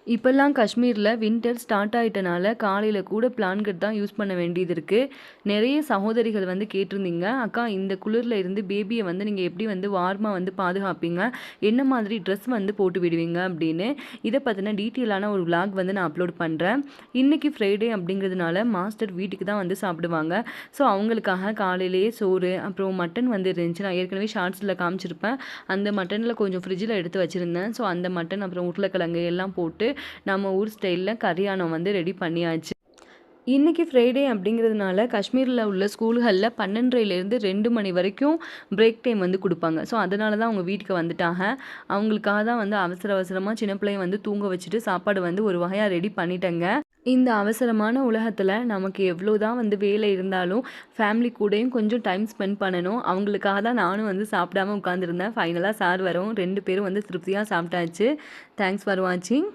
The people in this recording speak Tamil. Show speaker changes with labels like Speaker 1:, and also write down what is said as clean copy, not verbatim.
Speaker 1: இப்போல்லாம் காஷ்மீரில் வின்டர் ஸ்டார்ட் ஆயிட்டனால காலையில் கூட பிளான்கட் தான் யூஸ் பண்ண வேண்டியது இருக்குது. நிறைய சகோதரிகள் வந்து கேட்டிருந்தீங்க, அக்கா இந்த குளிரில் இருந்து பேபியை வந்து நீங்கள் எப்படி வந்து வார்மாக வந்து பாதுகாப்பீங்க, என்ன மாதிரி ட்ரெஸ் வந்து போட்டு விடுவீங்க அப்படின்னு. இதை பற்றின டீட்டெயிலான ஒரு விளாக் வந்து நான் அப்லோட் பண்ணுறேன். இன்றைக்கி ஃப்ரைடே அப்படிங்கிறதுனால மாஸ்டர் வீட்டுக்கு தான் வந்து சாப்பிடுவாங்க. ஸோ அவங்களுக்காக காலையிலேயே சோறு அப்புறம் மட்டன் வந்து இருந்துச்சு. நான் ஏற்கனவே ஷார்ட்ஸில் காமிச்சிருப்பேன். அந்த மட்டனில் கொஞ்சம் ஃப்ரிட்ஜில் எடுத்து வச்சுருந்தேன். ஸோ அந்த மட்டன் அப்புறம் உருளைக்கிழங்கு எல்லாம் போட்டு நம்ம ஊர் ஸ்டைலில் கரியானம் வந்து ரெடி பண்ணியாச்சு. இன்றைக்கி ஃப்ரைடே அப்படிங்கிறதுனால காஷ்மீரில் உள்ள ஸ்கூல்களில் 12:30லேருந்து 2 மணி வரைக்கும் பிரேக் டைம் வந்து கொடுப்பாங்க. ஸோ அதனால தான் அவங்க வீட்டுக்கு வந்துட்டாங்க. அவங்களுக்காக தான் வந்து அவசர அவசரமாக சின்ன பிள்ளைய வந்து தூங்க வச்சுட்டு சாப்பாடு வந்து ஒரு வகையாக ரெடி பண்ணிட்டேங்க. இந்த அவசரமான உலகத்தில் நமக்கு எவ்வளோ தான் வந்து வேலை இருந்தாலும் ஃபேமிலி கூடயும் கொஞ்சம் டைம் ஸ்பெண்ட் பண்ணணும். அவங்களுக்காக தான் நானும் வந்து சாப்பிடாம உட்காந்துருந்தேன். ஃபைனலாக சார் வரும் 2 பேரும் வந்து திருப்தியாக சாப்பிட்டாச்சு. தேங்க்ஸ் ஃபார் வாட்சிங்.